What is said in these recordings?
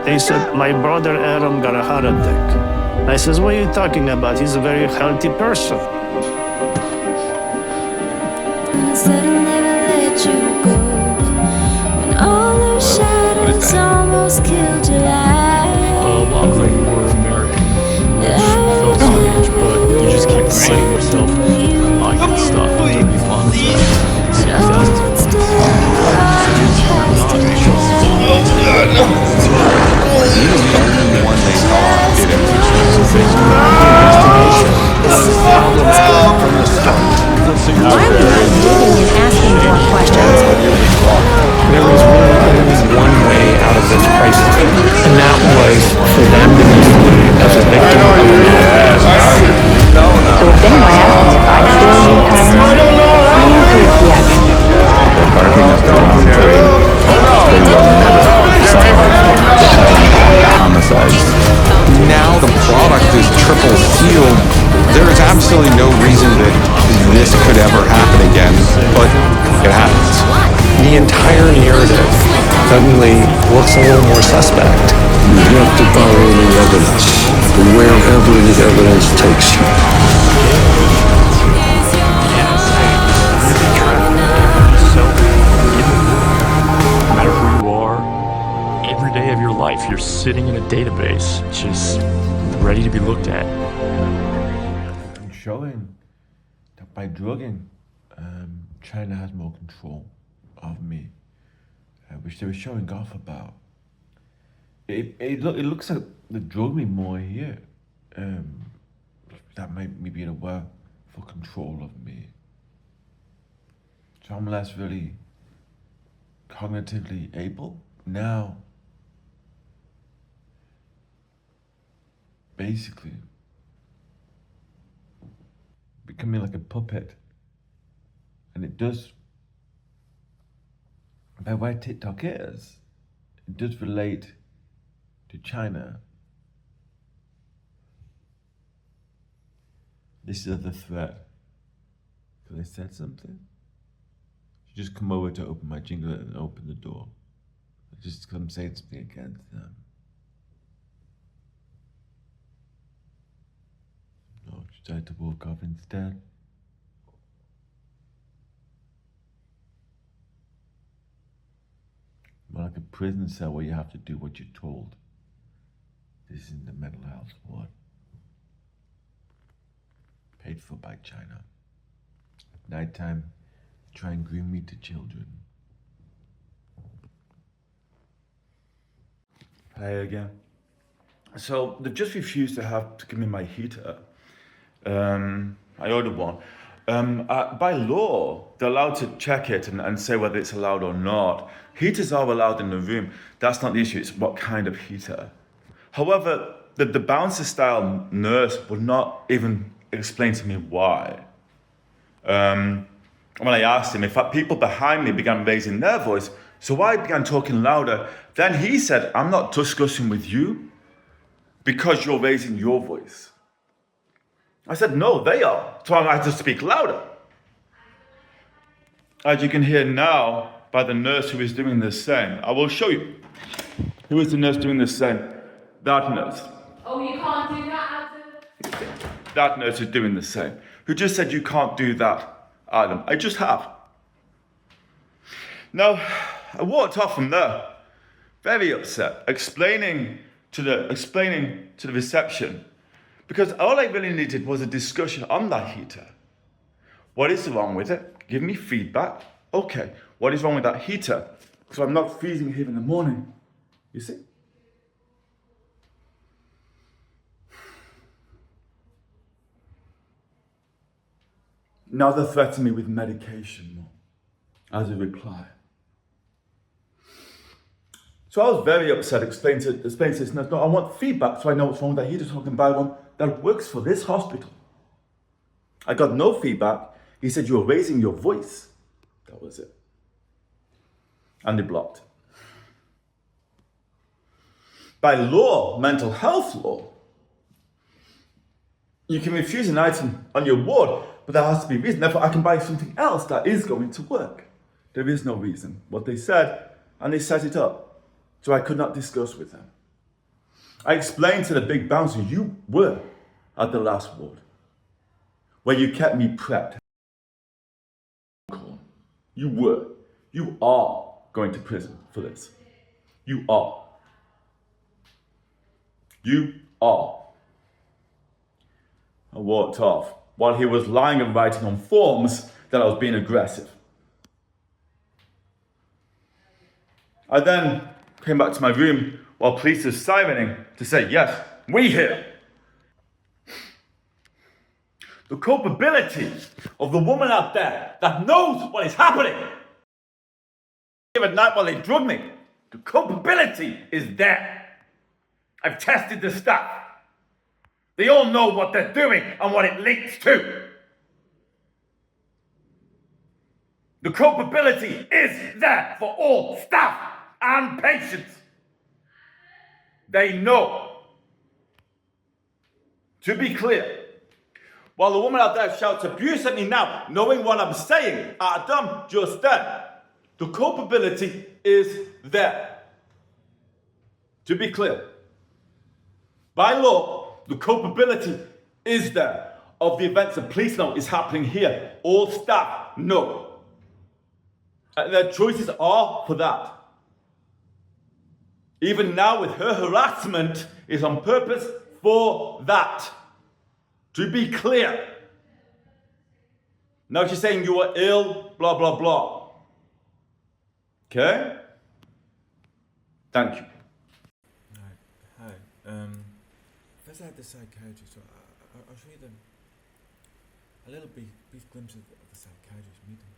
They said, my brother Aaron got a heart attack. I says, what are you talking about? He's a very healthy person. I said I'll never let you go. When all those shadows almost killed your life. I'll claim you were American. Felt strange, but you just keep reminding yourself I can stop until these months. Why are we not digging and asking more questions? There was really only one way out of this crisis, and that was for them to be seen as a victim of the So if anyone asks if I still need time, my answer is yes. Barking up the wrong tree. They will never solve homicides. Now the product is triple sealed. There is absolutely no reason that this could ever happen again, but it happens. The entire narrative suddenly looks a little more suspect. You have to follow the evidence, wherever the evidence takes you. No matter who you are, every day of your life you're sitting in a database, just ready to be looked at. And showing that by drugging, China has more control of me, which they were showing off about. It looks like they drug me more here. That made me be aware for control of me. So I'm less really cognitively able now. Basically, becoming like a puppet. And it does, by why TikTok is, it does relate to China. This is the threat. Because I said something. You just come over to open my jingle and open the door. Just come say something against them. No, should I to walk off instead? More like a prison cell where you have to do what you're told. This isn't the mental health ward. Paid for by China. Nighttime, try and groom me to children. Hi again. So they just refused to give me my heater. I ordered one. By law, they're allowed to check it and say whether it's allowed or not. Heaters are allowed in the room. That's not the issue, it's what kind of heater. However, the bouncer style nurse would not even explain to me why. When I asked him, in fact, people behind me began raising their voice, so I began talking louder. Then he said, I'm not discussing with you because you're raising your voice. I said, no, they are. So I had to speak louder. As you can hear now by the nurse who is doing the same. I will show you. Who is the nurse doing the same? That nurse. Oh, you can't do that, Adam? That nurse is doing the same. Who just said you can't do that, Adam. I just have. Now, I walked off from there, very upset, explaining to the reception, because all I really needed was a discussion on that heater. What is wrong with it? Give me feedback. Okay, what is wrong with that heater? So I'm not freezing here in the morning. You see? Now they're threatening me with medication as a reply. So I was very upset, explained to this nurse, no, I want feedback so I know what's wrong with that heater so I can buy one that works for this hospital. I got no feedback. He said, you were raising your voice. That was it. And they blocked. By law, mental health law, you can refuse an item on your ward, but there has to be a reason. Therefore, I can buy something else that is going to work. There is no reason. What they said, and they set it up. So I could not discuss with them. I explained to the big bouncer, you were at the last ward, where you kept me prepped. You were. You are going to prison for this. You are. You are. I walked off while he was lying and writing on forms that I was being aggressive. I then came back to my room while police were sirening to say, yes, we here. The culpability of the woman out there that knows what is happening here at night while they drug me, the culpability is there. I've tested the stuff. They all know what they're doing and what it links to. The culpability is there for all staff and patients. They know. To be clear, while the woman out there shouts abuse at me now, knowing what I'm saying at them just then, the culpability is there. To be clear, by law, the culpability is there of the events the police know is happening here. All staff know. And their choices are for that. Even now with her harassment is on purpose for that. To be clear. Now she's saying you are ill, blah, blah, blah. Okay? Thank you. Hi. First I had the psychiatrist, so I'll show you a little brief glimpse of the psychiatrist meeting.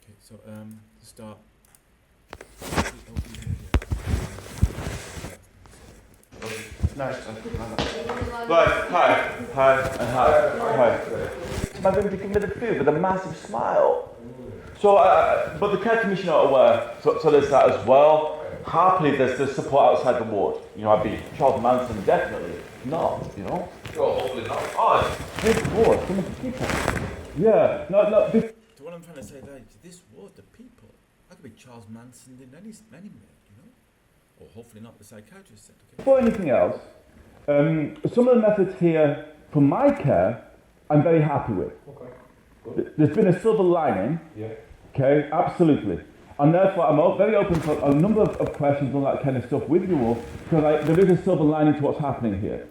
Okay, so to start. Nice. Right, hi. My room to give me the food with a massive smile. So, but the care commission are aware, so there's that as well. Happily, there's support outside the ward. You know, I'd be Charles Manson, definitely not, you know? Sure, hopefully not. Oh, it's this ward, some of the people. Yeah, no. So what I'm trying to say there is this ward, the people. I could be Charles Manson in any minute, you know? Or hopefully not, the psychiatrist said. Okay. Before anything else, some of the methods here for my care, I'm very happy with. Okay. Good. There's been a silver lining. Yeah. Okay, absolutely. And therefore, I'm very open for a number of questions and all that kind of stuff with you all, because there is a silver lining to what's happening here.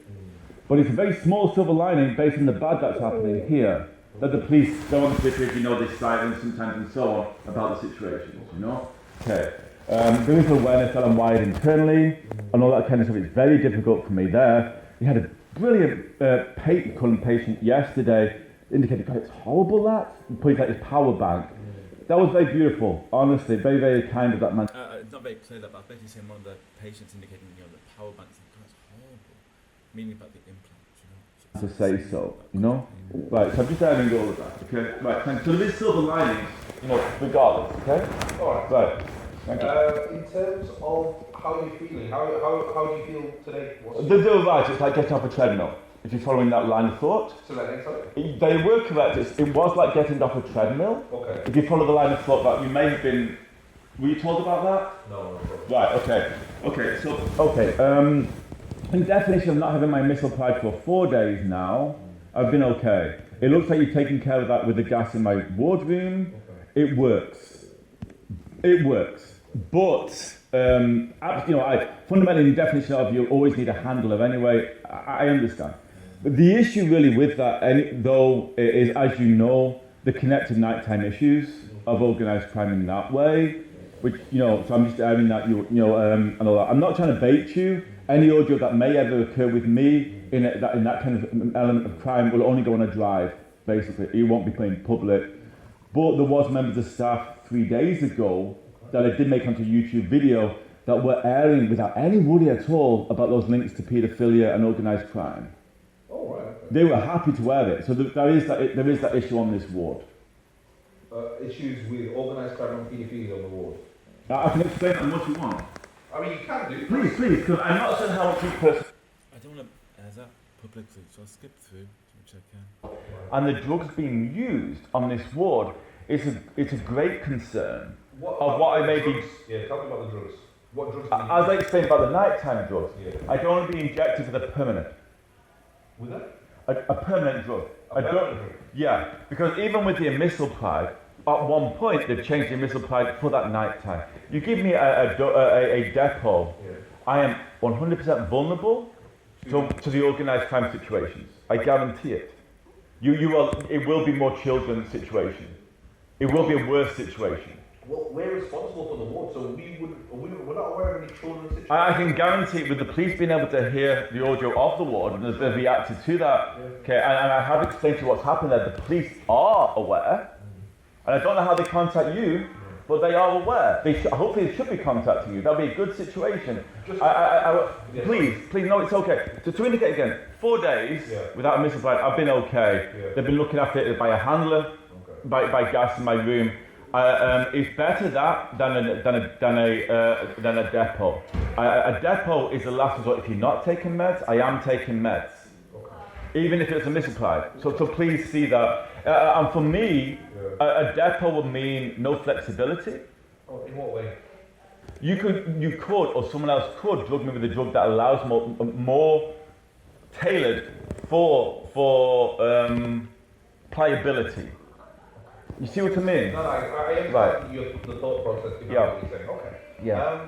But it's a very small silver lining based on the bad that's happening here, that the police don't want to because, you know, they silence sometimes and so on about the situations, you know? Okay. There is awareness that I'm wired internally and all that kind of stuff. It's very difficult for me there. We had a brilliant patient yesterday indicated, God, it's horrible that. He points out his power bank. That was very beautiful, honestly, very, very kind of that man. It's not very clear that, but I was basically saying one of the patients indicating, you know, the power banks, that's horrible. Meaning about the implants, you know. To say so, you know? Right, so I'm just adding all of that, okay? Right, thanks. So there is silver linings, you know, regardless, okay? Alright. Right. Thank you. In terms of how you're feeling, how do you feel today? They're right, it's like getting off a treadmill. If you're following that line of thought. So that next time? They were correct. It was like getting off a treadmill. Okay. If you follow the line of thought that you may have been... Were you told about that? No. Right, okay. In definition of not having my missile pride for 4 days now, I've been okay. It looks like you've taken care of that with the gas in my wardroom. Okay. It works. But, you know, fundamentally, the definition of you always need a handler anyway. I understand. But the issue really with that, though, is, as you know, the connected nighttime issues of organised crime in that way, which, you know, so I'm just adding that, and all that. I'm not trying to bait you. Any audio that may ever occur with me in that kind of element of crime will only go on a drive, basically. It won't be played in public. But there was members of staff 3 days ago that I did make onto YouTube video that were airing without any worry at all about those links to paedophilia and organised crime. Oh, right. Okay. They were happy to air it. So there is that issue on this ward. Issues with organised crime and paedophilia on the ward. I can explain how much you want. I mean, you can do. Please, because I'm not saying how much you person. I don't want to air that publicly, so I'll skip through, which I can. And the drugs being used on this ward, it's a great concern. What I may be... Yeah, tell me about the drugs. What drugs? As I explained about the nighttime drugs, I can only be injected for the permanent. With that? A permanent drug. permanent drug? Yeah, because even with the Amisulpride, at one point they've changed the Amisulpride for that nighttime. You give me a depot, I am 100% vulnerable to the organised crime situations. I guarantee it. It will be more children's situation. It will be a worse situation. Well, we're responsible for the ward, so we're not aware of any children's situations. I can guarantee with the police being able to hear the audio of the ward and they've reacted to that, okay, and I have explained to you what's happened there, the police are aware, and I don't know how they contact you, but they are aware. Hopefully they should be contacting you. That'll be a good situation. Please, no, it's okay. To indicate again, 4 days without a Amisulpride, I've been okay. They've been looking after it by a handler, by gas in my room. It's better that than a depot. A depot is the last resort. If you're not taking meds, I am taking meds, even if it's a Amisulpride. So please see that. And for me, a depot would mean no flexibility. Oh, in what way? You could, or someone else could drug me with a drug that allows more tailored for pliability. You see what I mean? No, I understand the thought process behind what you're saying. Okay. Yeah.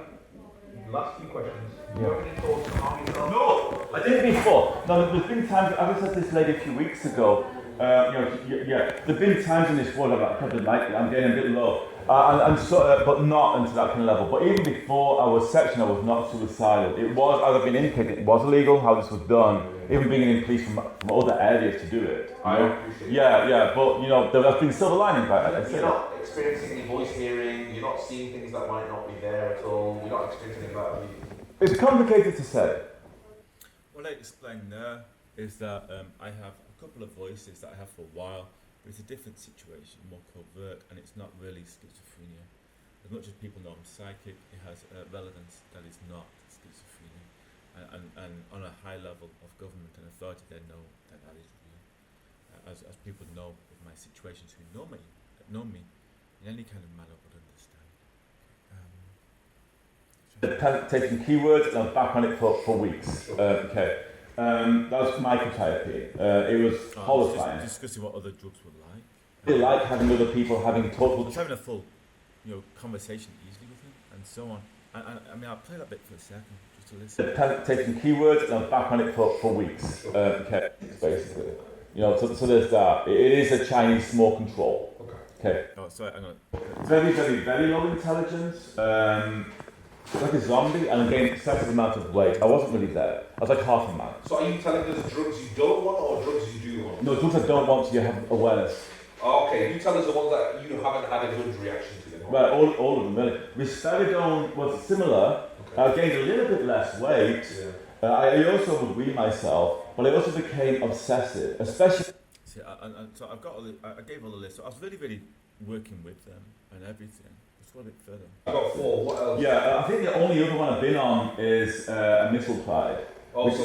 Last few questions. Do you have any thoughts on harm yourself? No, I didn't before. No, there's been times, I was at this lady a few weeks ago, there've been times in this world I'm getting a bit low, but not into that kind of level. But even before I was sectioned, I was not suicidal. It was, as I've been indicated, it was illegal how this was done. Even bringing in police from other areas to do it. I appreciate but there has been silver lining by it. You're not experiencing any voice hearing, you're not seeing things that might not be there at all, you're not experiencing that. It's complicated to say. What I explained there is that I have a couple of voices that I have for a while, but it's a different situation, more covert, and it's not really schizophrenia. As much as people know I'm psychic, it has relevance that it's not schizophrenia. And on a high level of government and authority, they know that is real. As people know of my situations who know me in any kind of manner would understand. Taking keywords and I was back on it for weeks. That was my psychotherapy. It was horrifying. Discussing what other drugs were like. They like having other people having total. I was having a full, conversation easily with him and so on. I mean, I'll play that bit for a second just to listen. Taking keywords and I was back on it for weeks. Basically, so there's that. It is a Chinese small control. Okay. Oh, sorry, hang on. Very, very, very low intelligence. Like a zombie, and again, excessive amount of weight. I wasn't really there. I was like half a man. So are you telling us drugs you don't want or drugs you do want? No, drugs I don't want, so you have awareness. Okay, you tell us the ones that you haven't had a good reaction to them. Right, all of them really. Risperidone was similar. I gained a little bit less weight. I also would wean myself, but I also became obsessive, especially. See, so I gave all the list. So I was really, really working with them and everything. A bit further. I got 4. What else? Yeah, I think the only other one I've been on is Amisulpride. If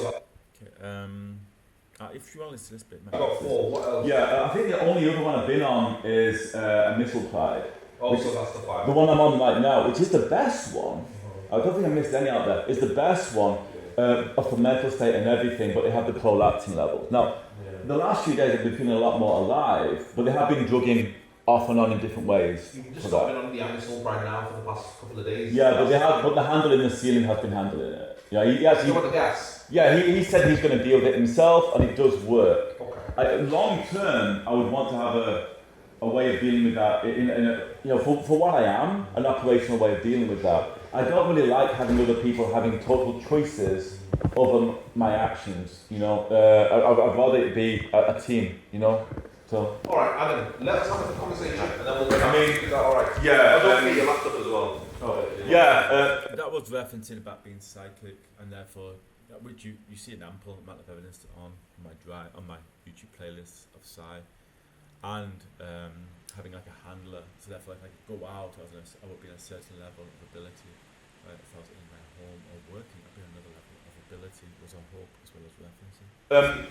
you want to listen to this bit, I got 4. What else? Yeah, I think the only other one I've been on is Amisulpride. So that's the 5. The one I'm on right now, which is the best one. I don't think I missed any out there. It's the best one of the mental state and everything, but they have the prolactin levels. Now, the last few days I've been feeling a lot more alive, but they have been drugging off and on in different ways. You've just not been on the Amisulpride now for the past couple of days. Yeah, but the handle in the ceiling has been handling it. Yeah, he actually. You want the gas? Yeah, he said he's going to deal with it himself, and it does work. Okay. Long term, I would want to have a way of dealing with that. For what I am, an operational way of dealing with that. I don't really like having other people having total choices over my actions. I'd rather it be a team. So. All right, Adam, let's have a conversation, and then we'll. Is that all right? Yeah. I don't get your laptop as well. That was referencing about being psychic, and therefore, which you see an ample amount of evidence on my YouTube playlist of Psy, and having like a handler. So therefore, if I could go out, I would be in a certain level of ability. If I was in my home or working, I'd be in another level of ability. Was a hope as well as referencing. I'm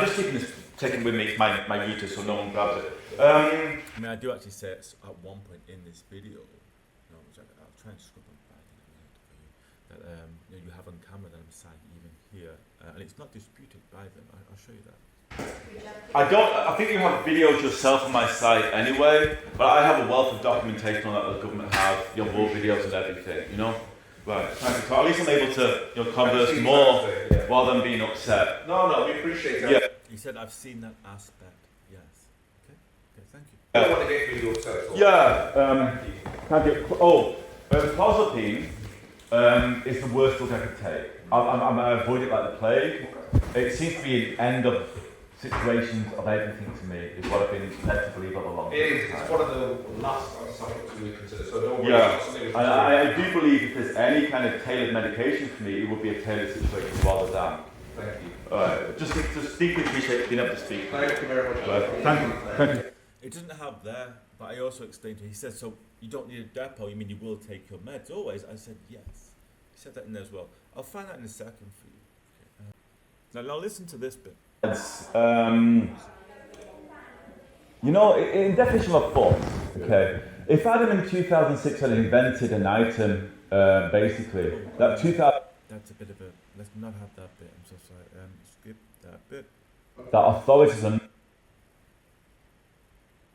just taking with me my uterus so no one grabs it. I do actually say it's at one point in this video, which I'll try and scrub them back in a minute for you. that you have on camera that I'm psychic even here, and it's not disputed by them. I'll show you that. I think you have videos yourself on my site anyway, but I have a wealth of documentation on that the government have, your war videos and everything, you know? Right, thank you. So at least I'm able to converse more rather than being upset. No, we appreciate that. Yeah. He said, I've seen that aspect. Yes. Okay, thank you. I don't want to get really upset. So. Yeah, thank you. Oh, clozapine is the worst drug I could take. I avoid it like the plague. It seems to be an end of situations of everything to me, is what I've been led to believe all along. It is. It's one of the last subjects we consider. So don't worry. Yeah, and I do believe if there's any kind of tailored medication for me, it would be a tailored situation rather than. Thank you. Alright, just deeply appreciate being able to speak. Thank you very much. Thank you. Thank you. It doesn't have there, but I also explained to him, he said, so you don't need a depot, you mean you will take your meds always? I said, yes. He said that in there as well. I'll find out in a second for you. Okay. Now listen to this bit. You know, in definition of force, okay, if Adam in 2006 had invented an item, basically, that 2000... That's a bit of a... Let's not have that bit, I'm so sorry. Skip that bit. That authorities are...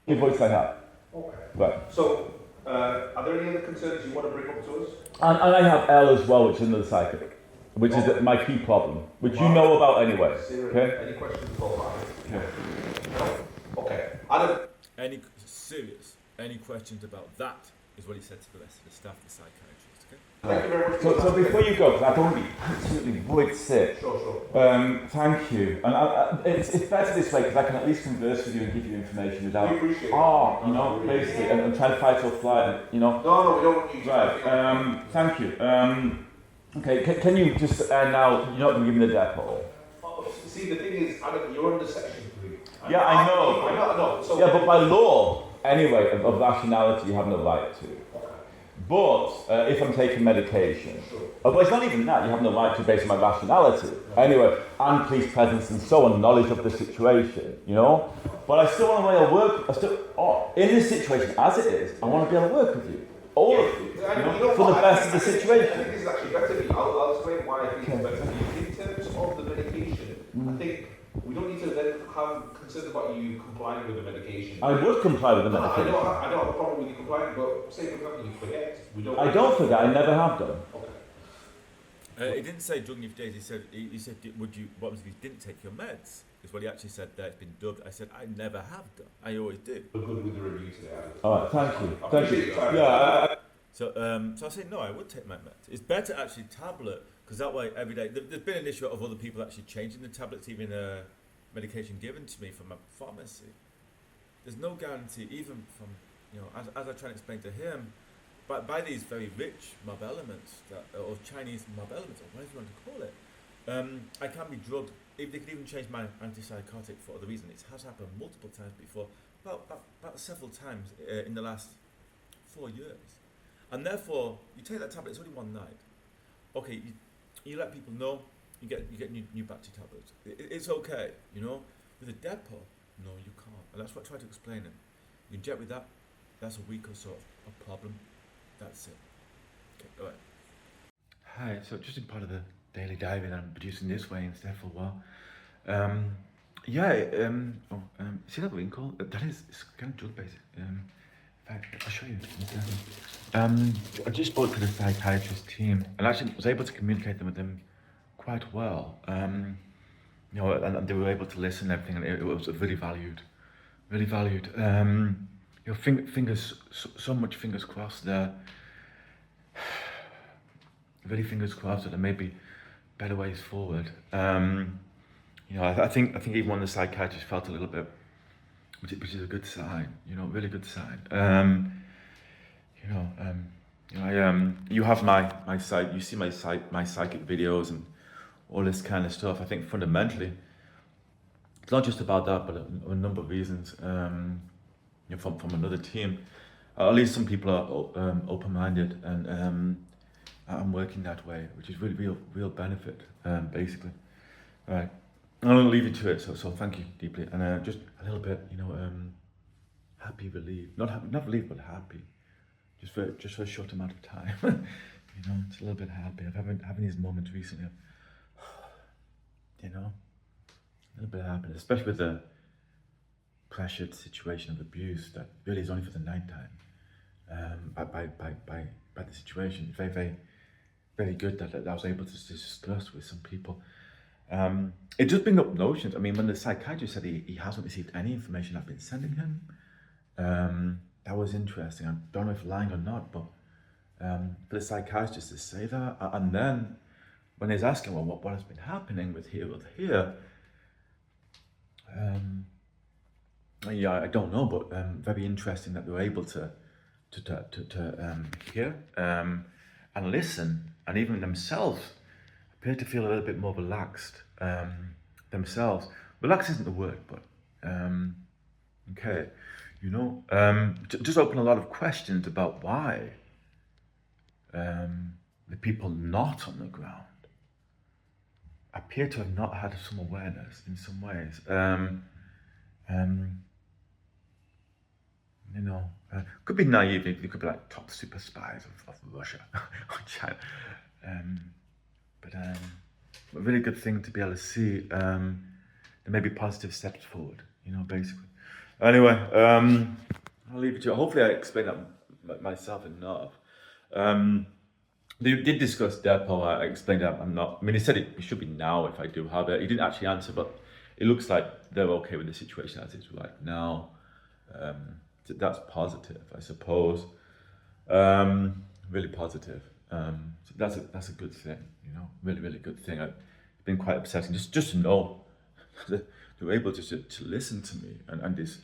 Your voice like that. Okay. Right. So, are there any other concerns you want to bring up to us? And I have L as well, which is another psychic, which is my key problem, which you know about anyway. Okay? Any questions about that? Okay. Okay. Adam. Any questions about that is what he said to the rest of the staff, the psychiatrist, okay? Thank you very much. So before you go, because I don't want to be absolutely void sick. Sure. Thank you. And it's better this way because I can at least converse with you and give you information without, We appreciate it. you know, basically, and try to fight or flight, you know. No, we don't want you to. Right. Thank you. Okay. Can you just now? You're not going to give me the depot. See, the thing is, Adam, you're under section 3. Yeah, I know. I know. So yeah, but by law, anyway, of rationality, you have no right to. But if I'm taking medication, well, it's not even that. You have no right to based on my rationality. Anyway, and police presence and so on, knowledge of the situation, you know. But I still want to be able to work. In this situation as it is, I want to be able to work with you, all of you, for the best of the situation. I think this is actually better for you. I'll explain why I think it's better for you. In terms of the medication, I think we don't need to then have concerns about you complying with the medication. I would comply with the medication. I don't have a problem with you complying, but say for example you forget. I don't forget. I never have done. Okay. He didn't say during your days. He said, would you? What was if you didn't take your meds? Is what he actually said. There, it's been dubbed. I said, I never have done. I always do. We're good with the reviews there. All right. Thank you. Thank you. Yeah. So I say no. I would take my meds. It's better actually tablet because that way every day. There's been an issue of other people actually changing the tablets, even medication given to me from a pharmacy. There's no guarantee, even from as I try to explain to him. But by these very rich mob elements, or Chinese mob elements, or whatever you want to call it, I can be drugged. They could even change my antipsychotic for other reason. It has happened multiple times before, about several times in the last 4 years. And therefore, you take that tablet, it's only one night. Okay, you let people know, you get new battery tablets. It's okay, With a depot, no, you can't. And that's what I try to explain him. You inject with that, that's a week or so of problem. That's it. Okay, go ahead. Hi, so just in part of the daily diving, I'm producing this way instead for a while. See that ring call? It's kind of drug based. In fact, I'll show you. I just spoke to the psychiatrist team and actually was able to communicate with them quite well. And they were able to listen and everything, and it was really valued. Fingers, so much fingers crossed there. Really fingers crossed that there may be better ways forward. I think even one of the psychiatrists felt a little bit, which is a good sign. Really good sign. You have my site. You see my psychic videos and all this kind of stuff. I think fundamentally, it's not just about that, but a number of reasons. From another team, at least some people are open-minded, and I'm working that way, which is really real benefit, basically. All right, I'm going to leave you to it. So thank you deeply, and just a little bit, happy, relieved, not relieved, but happy, just for a short amount of time. You know, it's a little bit happy. I've having these moments recently. You know, a little bit of happiness, especially with the pressured situation of abuse that really is only for the nighttime. By the situation, very, very, very good that I was able to discuss with some people. It just brings up notions. I mean, when the psychiatrist said he hasn't received any information I've been sending him, that was interesting. I don't know if lying or not, but for the psychiatrist to say that, and then when he's asking, well, what has been happening with here, yeah, I don't know, but very interesting that they were able to hear and listen, and even themselves appear to feel a little bit more relaxed themselves. Relaxed isn't the word, but okay, you know, just open a lot of questions about why the people not on the ground appear to have not had some awareness in some ways. You know, could be naive. They could be like top super spies of Russia or China. But a really good thing to be able to see. There may be positive steps forward. You know, basically. Anyway, I'll leave it to you. Hopefully, I explained that myself enough. They did discuss Depo. I explained that I'm not. I mean, he said it should be now if I do have it. He didn't actually answer, but it looks like they're okay with the situation as it's right now. That's positive, I suppose. Really positive. So that's a good thing, you know. Really, really good thing. It's been quite upsetting just to know that they were able to listen to me, and it's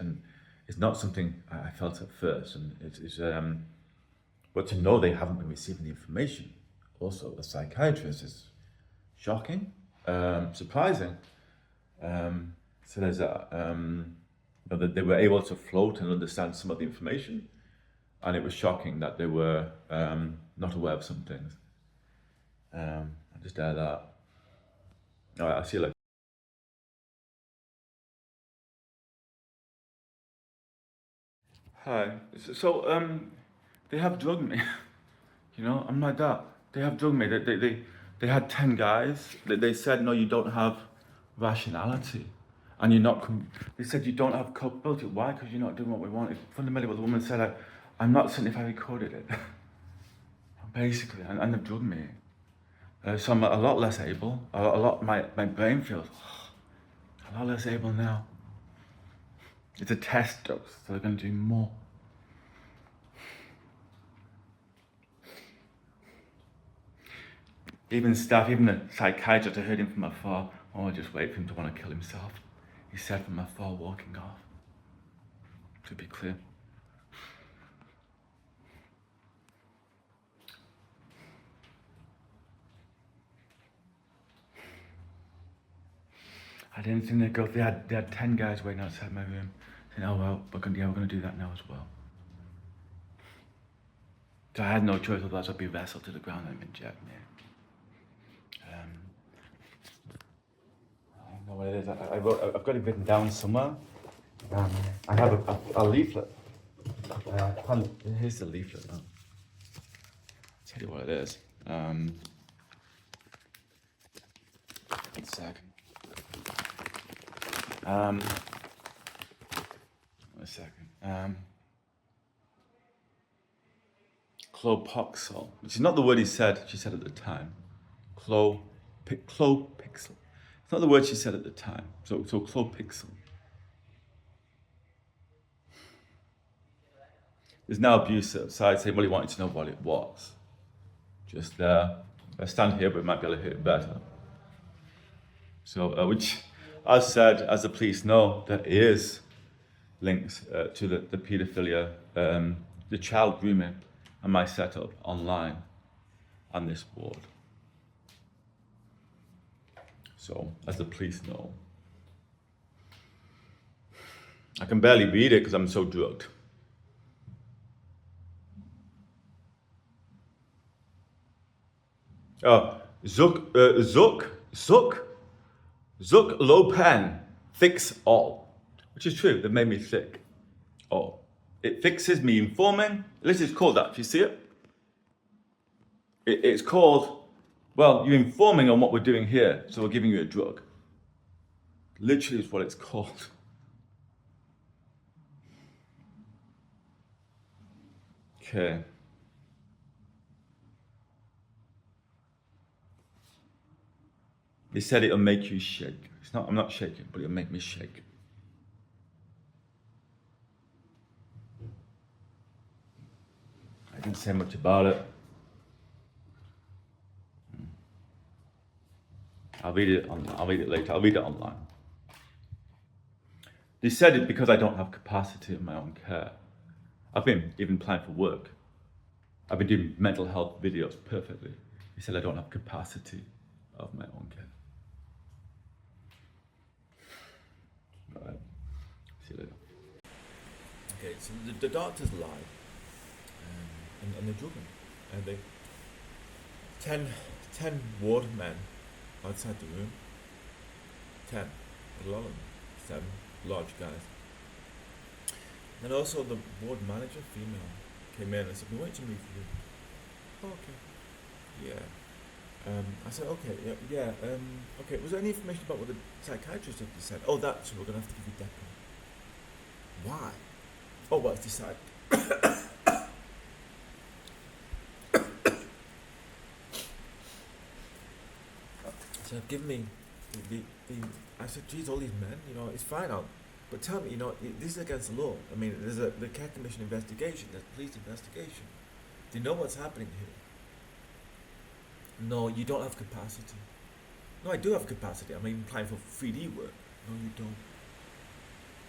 not something I felt at first, and it's but to know they haven't been receiving the information, also a psychiatrist, is shocking, surprising. So there's that. That they were able to float and understand some of the information, and it was shocking that they were not aware of some things. I just add that. All right, I'll see you later. Hi. So they have drugged me. You know, I'm like that. They have drugged me. They had 10 guys. They said, no, you don't have rationality. And you're not, they said you don't have culpability. Why? Because you're not doing what we want. It's fundamentally what the woman said. I'm not certain if I recorded it. Basically, and they've drugged me. So I'm a lot less able. My brain feels a lot less able now. It's a test dose, so they're going to do more. Even staff, even the psychiatrist, I heard him from afar. Oh, I just wait for him to want to kill himself. He said from afar, walking off. To be clear. I didn't think they'd go. They had 10 guys waiting outside my room, saying, "Oh well, we're going to do that now as well." So I had no choice, otherwise I'd be wrestled to the ground and inject me. I don't know what it is. I've got it written down somewhere. I have a leaflet. Here's the leaflet. I'll tell you what it is. One sec. One second. Clopoxol, which is not the word she said at the time. Clopixel. It's not the word she said at the time. So Clopixel. There's now abusive side saying, well, he wanted to know what it was. Just there. I stand here, but it might be able to hear it better. So, which, as said, as the police know, there is links to the paedophilia, the child grooming, and my setup online on this board. So, as the police know. I can barely read it because I'm so drugged. Oh, Zuck Lopan, fix all. Which is true, they've made me sick. Oh, it fixes me informing. This is called that, if you see it. It's called, well, you're informing on what we're doing here, so we're giving you a drug. Literally is what it's called. Okay. They said it'll make you shake. It's not, I'm not shaking, but it'll make me shake. I didn't say much about it. I'll read it later. I'll read it online. They said it because I don't have capacity in my own care. I've been even applying for work. I've been doing mental health videos perfectly. They said I don't have capacity of my own care. All right. See you later. Okay, so the doctors lied. And they're drugging. And they 10 ward men outside the room. 10. A lot of them. 7 large guys. And also the ward manager, female, came in and said, "We want you to move through." Oh, okay. Yeah. I said, okay, yeah, okay. Was there any information about what the psychiatrist had said? Oh, that's, we're going to have to give you Depo. Why? Oh, well, it's decided. So give me I said, geez, all these men, you know, it's fine, but tell me, you know, this is against the law. I mean, there's the Care Commission investigation, there's police investigation. Do you know what's happening here? No, you don't have capacity. No, I do have capacity. I'm even applying for 3D work. No, you don't.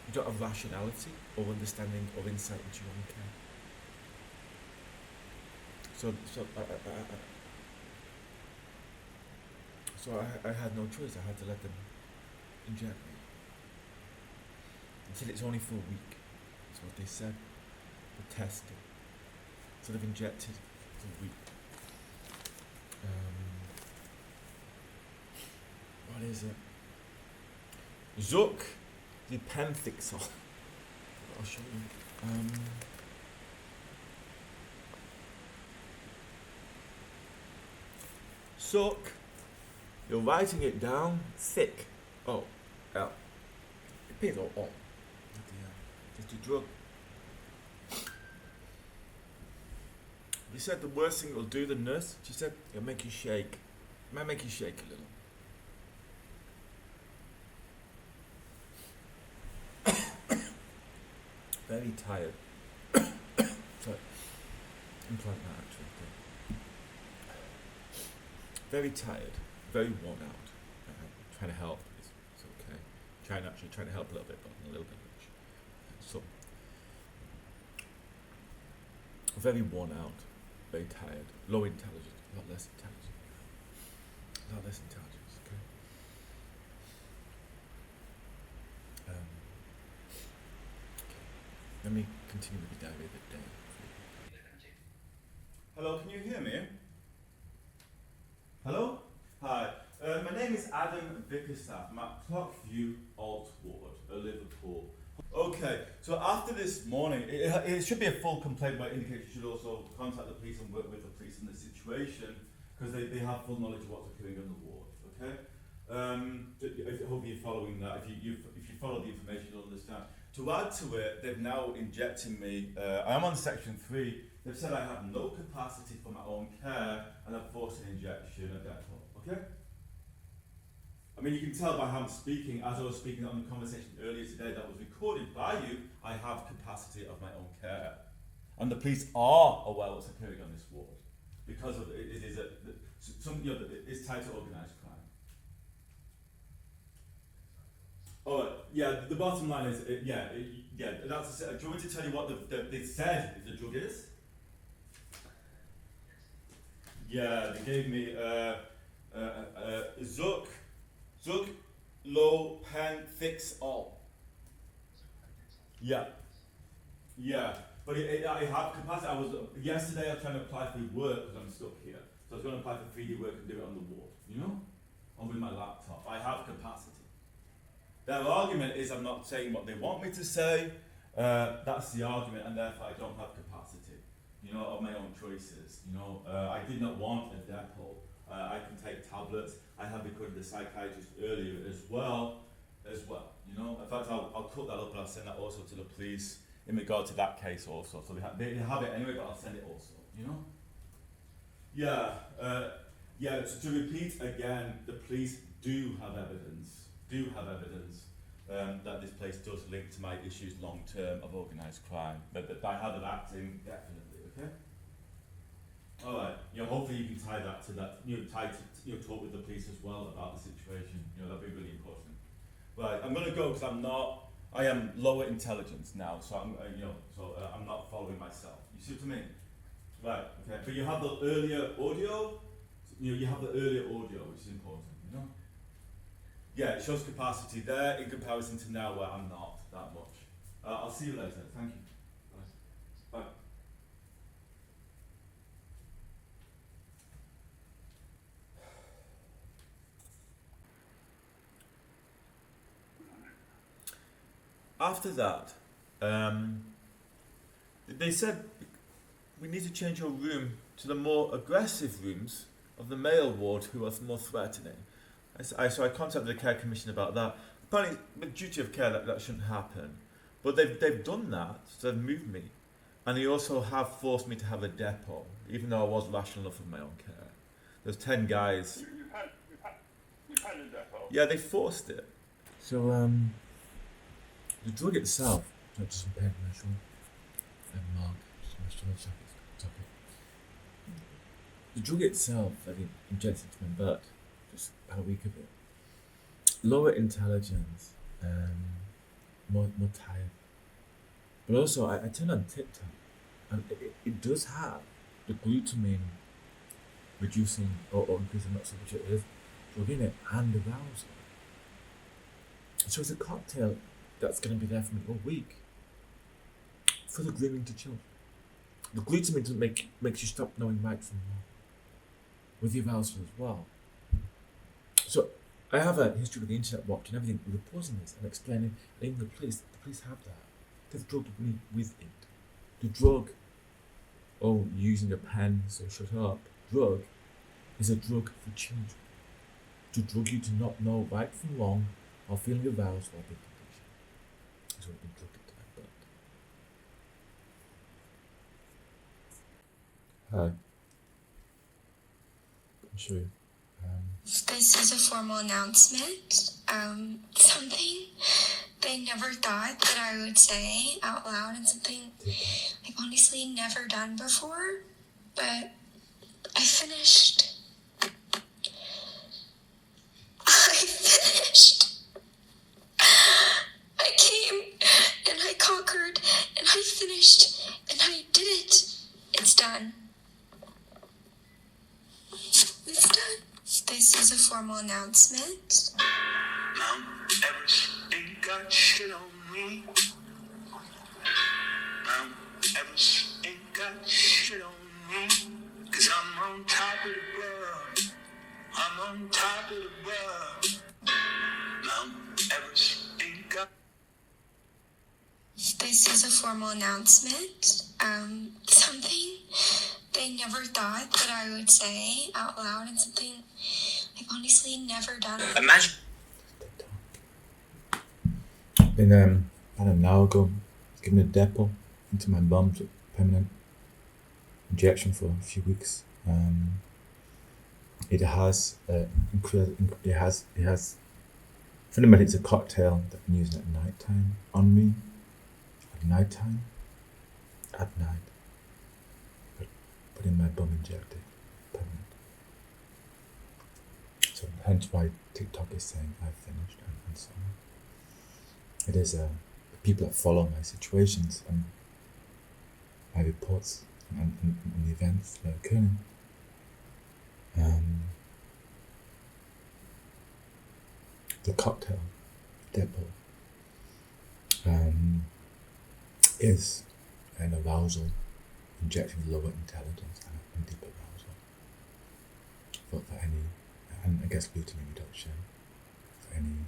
You don't have rationality or understanding or insight into your own care. So I had no choice. I had to let them inject me. They said it's only for a week. That's what they said. For testing. So they've injected for a week. What is it? Zook the Penthixol. I'll show you. Zook. You're writing it down thick. Oh, L. It pays all. Just a drug. You said the worst thing it'll do, the nurse, she said it'll make you shake. It might make you shake a little. Very tired. Sorry. Implant that actually. Very tired. Very worn out. Trying to help. It's okay. Trying to help a little bit, but a little bit much. So very worn out. Very tired. Low intelligence. A lot less intelligence. Okay. Let me continue with the diary of the day. Hello, can you hear me? Hello? Hi. My name is Adam Bickerstaff. I'm at Clockview Alt Ward, Liverpool. Okay, so after this morning, it should be a full complaint, but it indicates you should also contact the police and work with the police in this situation, because they have full knowledge of what's occurring on the ward, okay? I hope you're following that. If you follow the information, you'll understand. To add to it, they've now injected me. I am on section 3. They've said I have no capacity for my own care, and I've forced an injection at Depo, okay? I mean, you can tell by how I'm speaking, as I was speaking on the conversation earlier today that was recorded by you, I have capacity of my own care. And the police are aware what's occurring on this ward, because of it's tied to organised crime. Oh, yeah, the bottom line is, that's, do you want me to tell you what they said the drug is? Yeah, they gave me, Zook Low Penthixol. Yeah, but I have capacity. Yesterday I was trying to apply for work because I'm stuck here. So I was going to apply for 3D work and do it on the ward, you know? Or with my laptop. I have capacity. Their argument is I'm not saying what they want me to say. That's the argument, and therefore I don't have capacity. you know, of my own choices. You know, I did not want a depot. I can take tablets. I have been going to the psychiatrist earlier as well. You know, in fact, I'll cut that up and I'll send that also to the police in regard to that case also. So they have it anyway, but I'll send it also. You know. Yeah. To repeat again, the police do have evidence. That this place does link to my issues long term of organised crime. But by how they're acting, definitely. Okay. All right. You know, hopefully you can tie that to that. You know, talk with the police as well about the situation. You know, that'd be really important. Right. I'm gonna go because I am lower intelligence now, so I'm not following myself. You see what I mean? Right. Okay. But you have the earlier audio. You have the earlier audio, which is important. You know. Yeah, it shows capacity there in comparison to now where I'm not that much. I'll see you later. Thank you. Bye. After that, they said we need to change your room to the more aggressive rooms of the male ward who are more threatening. So I contacted the care commission about that. Apparently, with duty of care, that shouldn't happen. But they've done that, so they've moved me. And they also have forced me to have a depot, even though I was rational enough of my own care. There's 10 guys. You've had a depot? Yeah, they forced it. So, the drug itself, just some pain commercial. Mark, just topic. The drug itself, I think, injected to my butt. Just about a week ago. Lower intelligence, more tired. But also, I turned on TikTok, and it does have the glutamine reducing or increasing, not so much it is, drug in it, and arousal. So it's a cocktail that's going to be there for me all week. For the grooming to children. The glutamine doesn't makes you stop knowing right from wrong. With the arousal as well. So I have a history with the internet watch and everything reporting this and explaining, and even the police have that. They've drugged me with it. The drug, using a pen, so shut up, drug is a drug for children. To drug you to not know right from wrong, or feeling aroused or being conditioned. That's what I've been drugged into my butt. Hi. I'll show you. This is a formal announcement. Something they never thought that I would say out loud, and something I've honestly never done before. But I finished. I came and I conquered and I finished and I did it. It's done. It's done. This is a formal announcement. Mount Everest ain't got shit on me. Mount Everest ain't got shit on me. 'Cause I'm on top of the world. I'm on top of the world. Mount Everest ain't got. This is a formal announcement. Something they never thought that I would say out loud, and something I've honestly never done. Imagine. Been about an hour ago, given a depot into my bum, so permanent injection for a few weeks. It has fundamentally it's a cocktail that I'm using at night time on me. At night. Put in my bum injected, permanent. So hence why TikTok is saying I've finished and so on. It is people that follow my situations and my reports and the events that are occurring. The cocktail depot is an arousal, injecting lower intelligence and deeper arousal for any, and I guess glutamine reduction for any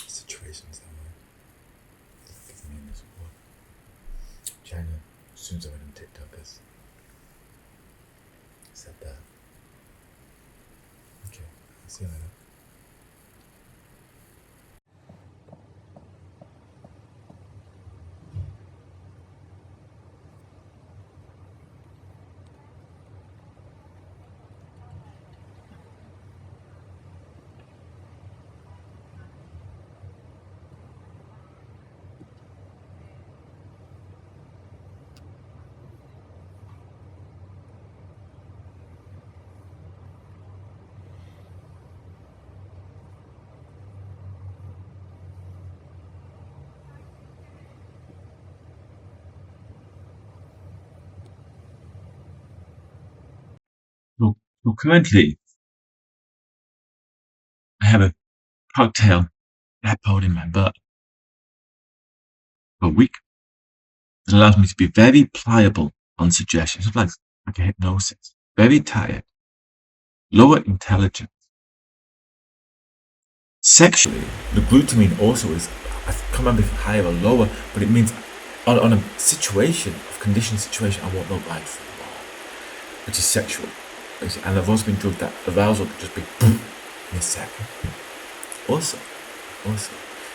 situations that were given in this war. China As soon as I went on TikTokers. Said that. Okay, I'll see you later. Well, currently, I have a cocktail epauled in my butt for a week. It allows me to be very pliable on suggestions, like a hypnosis. Very tired. Lower intelligence. Sexually, the glutamine also is, I can't remember if higher or lower, but it means on a situation, of conditioned situation, I want no light for a while, which is sexual. And I've also been drugged that arousal could just be boom in a second. Also.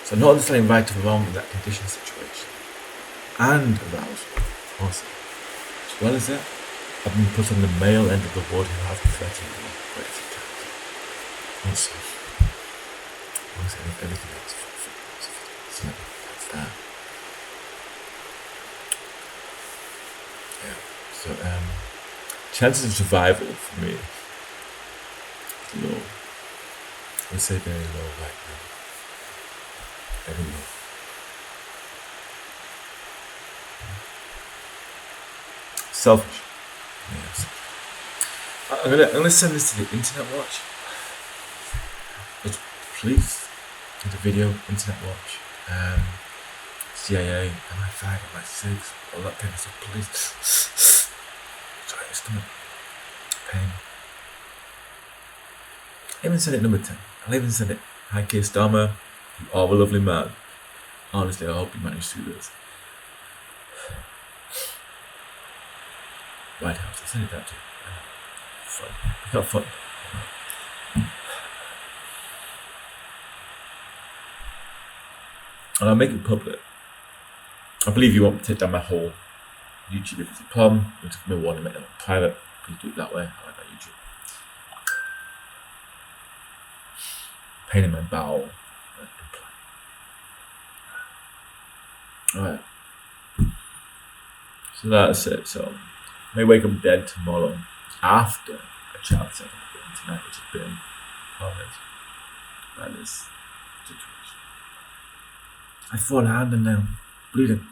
So not understanding right or wrong in that conditioned situation. And arousal. Also. As well as that, I've been put on the male end of the ward who have fertility. Also. Everything else. So that's that. Yeah. So chances of survival for me low. I would say very low right now. Very low. Selfish. Yes. I'm gonna send this to the Internet Watch. But please, get a video, Internet Watch, CIA, MI5, MI6, all that kind of stuff, please. Sorry, my stomach. Pain. I even said it number 10. I'll even send it. Hi, Keir Starmer. You are a lovely man. Honestly, I hope you manage to do this. White House, I sent it that too. Fun. I got fun. And I'll make it public. I believe you want me to take down my whole YouTube if it's a problem. You just give me a warning, make it private. Please do it that way. I like that YouTube. Pain in my bowel. Alright. So that's it. So I may wake up dead tomorrow after a child second tonight, which has been horrid by this situation. I fought hand and now bleeding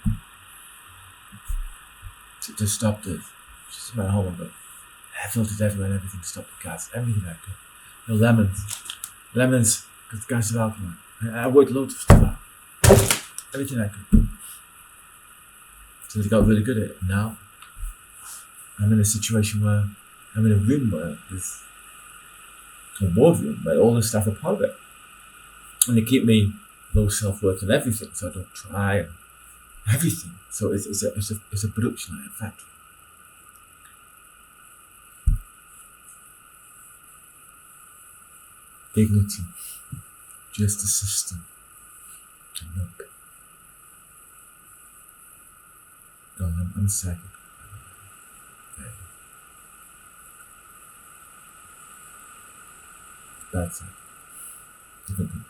to stop this. Just my home, but I filtered everywhere and everything to stop the gas. Everything I could. No lemons, because the gas is alkaline. I worked loads of stuff out. Everything I could. So they got really good at it. Now I'm in a situation where I'm in a room where there's a wardroom where all the staff are part of it. And they keep me low self-worth and everything, so I don't try and everything. So it's a production line, a factory. Dignity, justice system, and look. No, I'm psychic. Bad side. Different thing.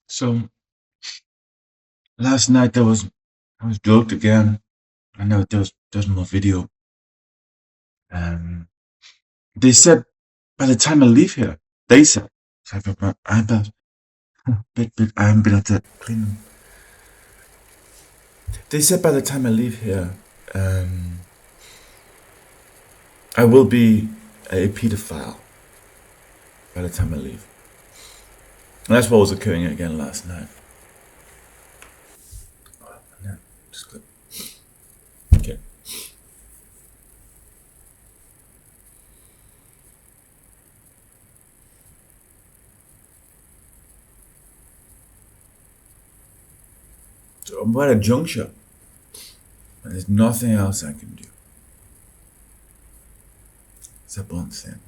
So last night I was drugged again. I know there's more video. They said by the time I leave here, they said, so I've got my iPad. Bit, I haven't been able to clean them. They said by the time I leave here, I will be a paedophile by the time I leave. And that's what was occurring again last night. Yeah, just click. Okay. I'm at a juncture, and there's nothing else I can do. Except one thing.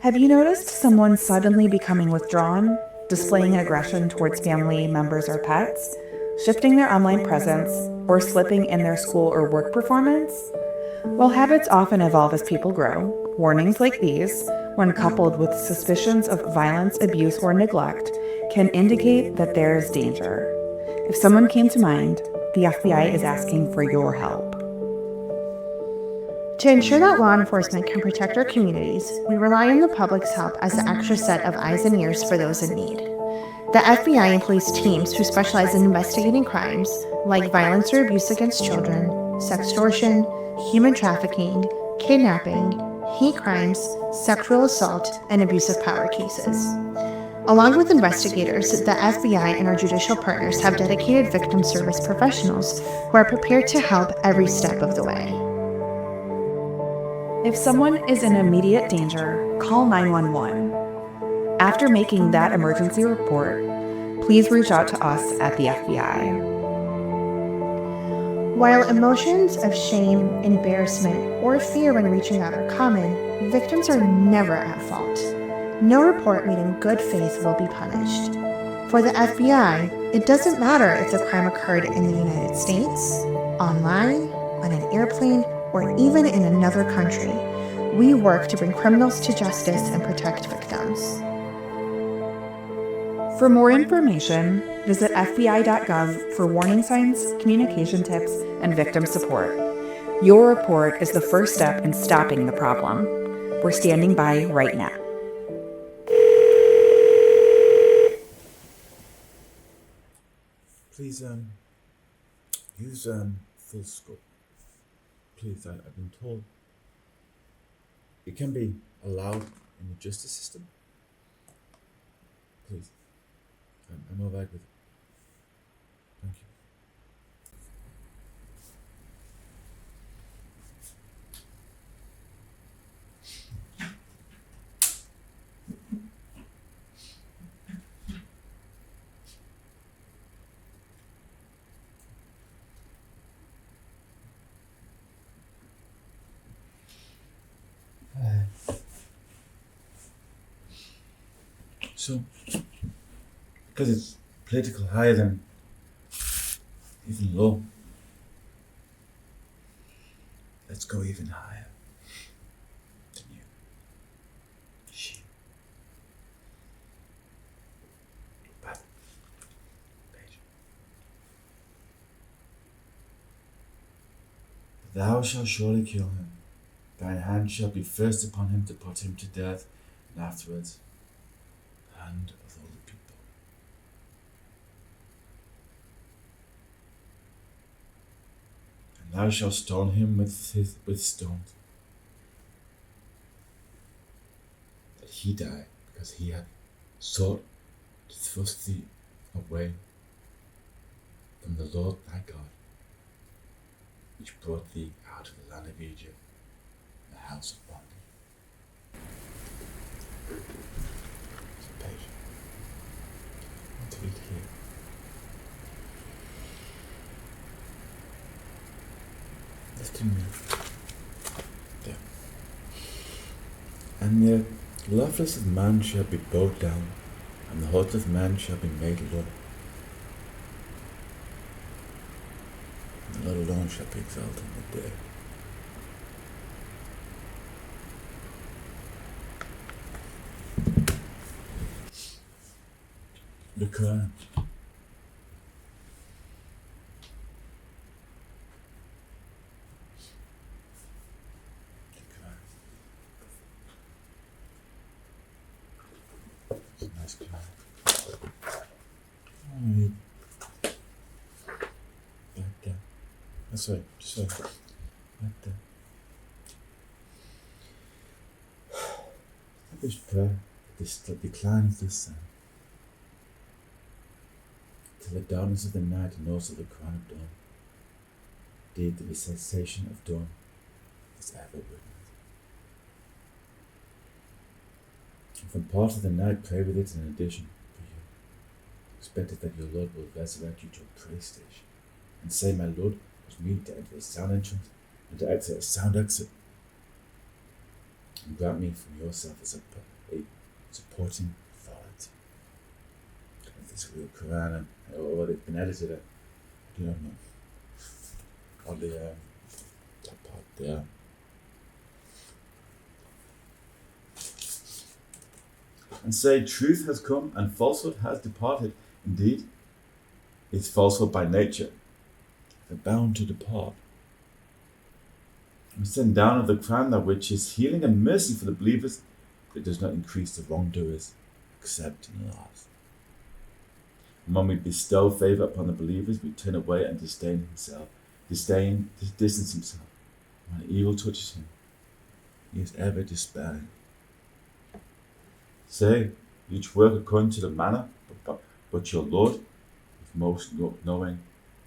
Have you noticed someone suddenly becoming withdrawn, displaying aggression towards family members or pets, shifting their online presence, or slipping in their school or work performance? While habits often evolve as people grow, warnings like these, when coupled with suspicions of violence, abuse, or neglect, can indicate that there is danger. If someone came to mind, the FBI is asking for your help. To ensure that law enforcement can protect our communities, we rely on the public's help as the extra set of eyes and ears for those in need. The FBI employs teams who specialize in investigating crimes like violence or abuse against children, sextortion, human trafficking, kidnapping, hate crimes, sexual assault, and abuse of power cases. Along with investigators, the FBI and our judicial partners have dedicated victim service professionals who are prepared to help every step of the way. If someone is in immediate danger, call 911. After making that emergency report, please reach out to us at the FBI. While emotions of shame, embarrassment, or fear when reaching out are common, victims are never at fault. No report made in good faith will be punished. For the FBI, it doesn't matter if the crime occurred in the United States, online, on an airplane, or even in another country. We work to bring criminals to justice and protect victims. For more information, visit FBI.gov for warning signs, communication tips, and victim support. Your report is the first step in stopping the problem. We're standing by right now. Please, use, full scope. Please, I've been told it can be allowed in the justice system. Please, I'm all right with it. Thank you. So, because it's political higher than even low, let's go even higher than you. She. But, Paige. Thou shalt surely kill him. Thine hand shall be first upon him to put him to death, and afterwards hand of all the people. And thou shalt stone him with stones, that he die, because he had sought to thrust thee away from the Lord thy God, which brought thee out of the land of Egypt, the house of bondage. To be clear. Listen to me. There. And the loveless of man shall be bowed down, and the heart of man shall be made low. And the Lord alone shall be exalted in the day. The Quran. It's a nice Quran. Like that. That's right. Just like that. Like that. This prayer, this decline of the sun. Till the darkness of the night and also the crown of dawn. Indeed, the cessation of dawn is ever with us. And from part of the night, pray with it in addition for you. Expected that your Lord will resurrect you to a praise station, and say, my Lord was me to enter a sound entrance and to exit a sound exit. And grant me from yourself as a supporting authority. If this real Quran or it's been edited, I don't know. On the that part there. And say, truth has come and falsehood has departed. Indeed, it's falsehood by nature. They're bound to depart. And send down of the crown that which is healing and mercy for the believers, but it does not increase the wrongdoers, except in loss. And when we bestow favor upon the believers, we turn away and distance himself. When evil touches him, he is ever despairing. Say, each work according to the manner, but your Lord is most knowing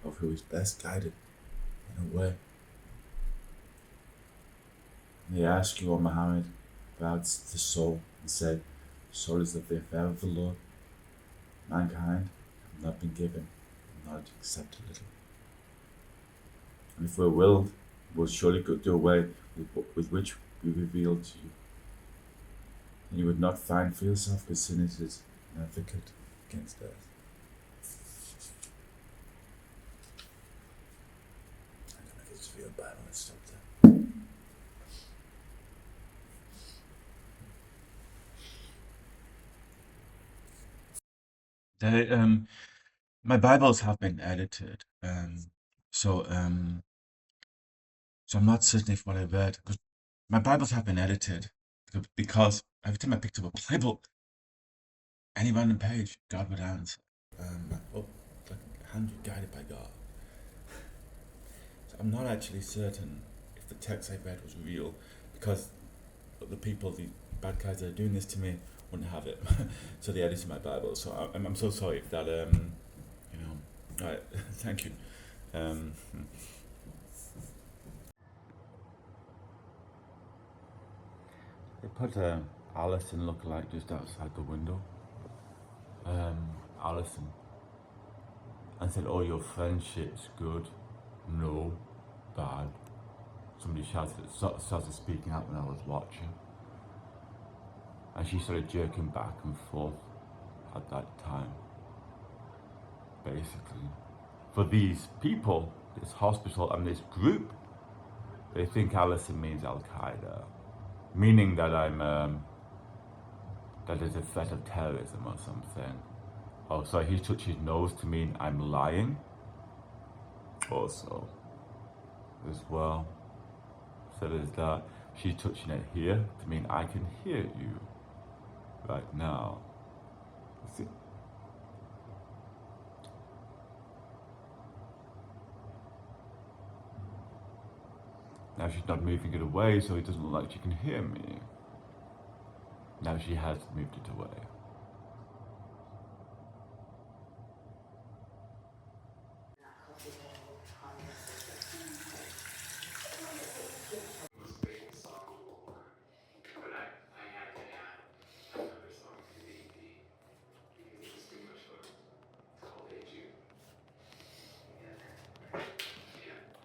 of who is best guided in a way. And they ask you, O Muhammad, about the soul, and say, the soul is of the affair of the Lord. Mankind have not been given knowledge except a little. And if we're willed, we'll surely do away with which we revealed to you. And you would not find for yourself good sinners an advocate against us. I'm going to get to your Bible and stop there. My Bibles have been edited, so I'm not certain if what I read, because my Bibles have been edited, because every time I picked up a Bible, any random page, God would answer. Like guided by God. So I'm not actually certain if the text I read was real, because the people, the bad guys that are doing this to me, wouldn't have it. So they edited my Bible. So I'm so sorry if that, alright, thank you. They put Alison lookalike just outside the window. Alison. And said, oh, your friendship's good. No, bad. Somebody started speaking out when I was watching. And she started jerking back and forth at that time. Basically. For these people, this hospital and this group, they think Alison means Al-Qaeda. Meaning that that there's a threat of terrorism or something. Oh, so he touched his nose to mean I'm lying. Also, as well. So there's that. She's touching it here to mean I can hear you right now. See? Now she's not moving it away, so it doesn't look like she can hear me. Now she has moved it away.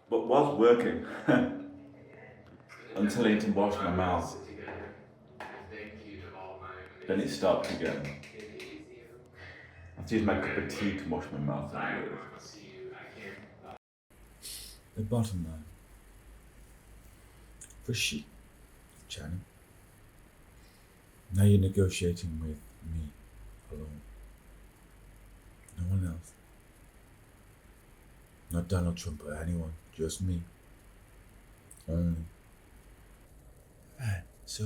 But whilst working, until I need to wash my mouth, then it stopped again. I have to use my cup of tea to wash my mouth. The bottom line. For she, Channing. Now you're negotiating with me alone. No one else. Not Donald Trump or anyone, just me. Only. Alright, so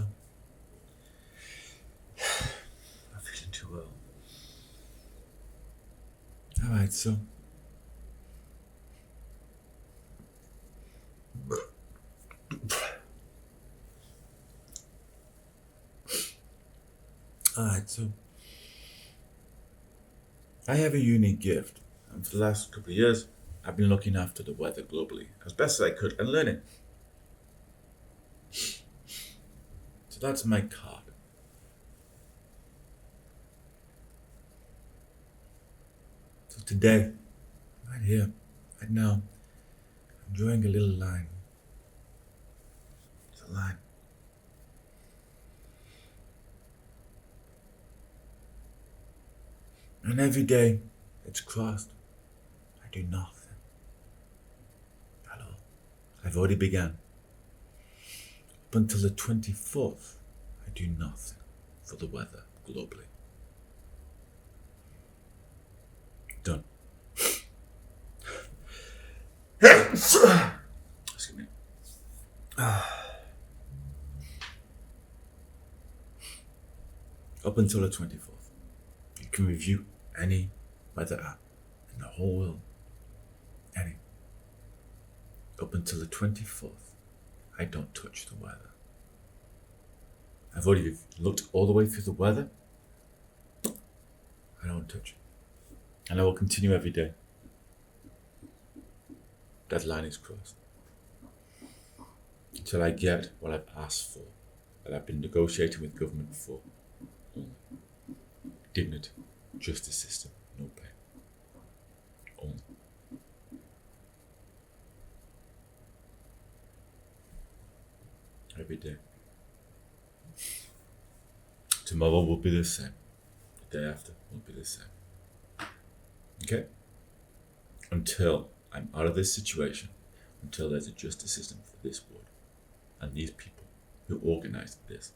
I'm feeling too well. Alright, so I have a unique gift, and for the last couple of years I've been looking after the weather globally as best as I could and learning. So that's my card. So today, right here, right now, I'm drawing a little line. It's a line. And every day it's crossed, I do nothing. Hello. I've already begun. Up until the 24th, I do nothing for the weather globally. Done. Excuse me. Up until the 24th, you can review any weather app in the whole world. Any. Up until the 24th, I don't touch the weather. I've already looked all the way through the weather. I don't touch it. And I will continue every day. That line is crossed. Until I get what I've asked for, that I've been negotiating with government for. Only. Dignity, justice system, no pay. Only. Every day. Tomorrow will be the same. The day after will be the same. Okay? Until I'm out of this situation, until there's a justice system for this ward and these people who organized this.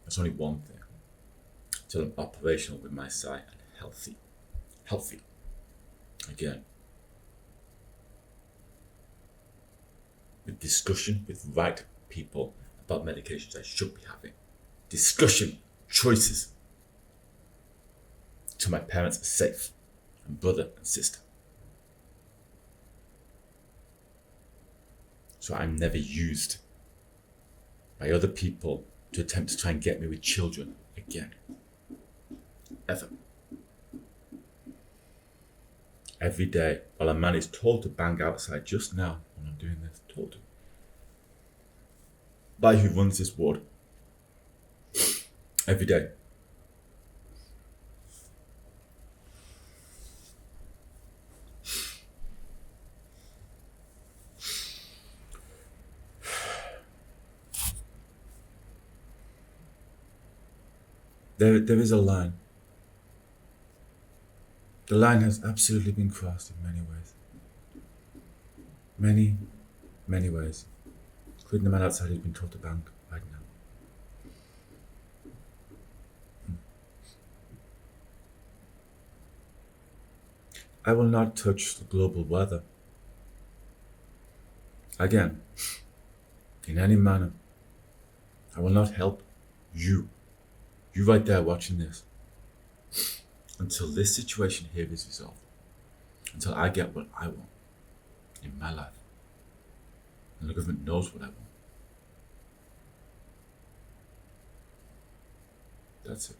There's only one thing. Until I'm operational with my side and healthy. Healthy. Again. With discussion with right people about medications I should be having. Discussion, choices. Till my parents are safe, and brother and sister. So I'm never used by other people to attempt to try and get me with children again. Ever. Every day, while a man is told to bang outside just now when I'm doing this, told to. By who runs this ward. Every day. There is a line. The line has absolutely been crossed in many ways. Many, many ways. Including the man outside who's been told to bang right now. I will not touch the global weather. Again, in any manner. I will not help you. You right there watching this. Until this situation here is resolved. Until I get what I want in my life. And the government knows what I want. That's it.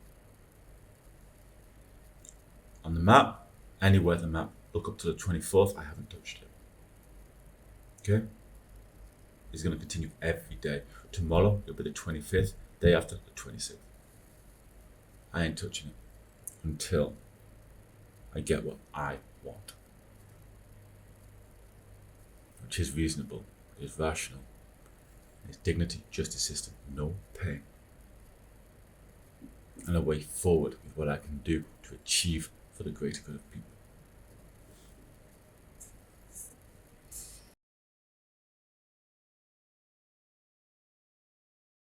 On the map, any weather map, look up to the 24th, I haven't touched it. Okay? It's going to continue every day. Tomorrow, it'll be the 25th, day after the 26th. I ain't touching it until I get what I want. Which is reasonable, is rational, is dignity, justice system, no pain. And a way forward with what I can do to achieve for the greater good of people.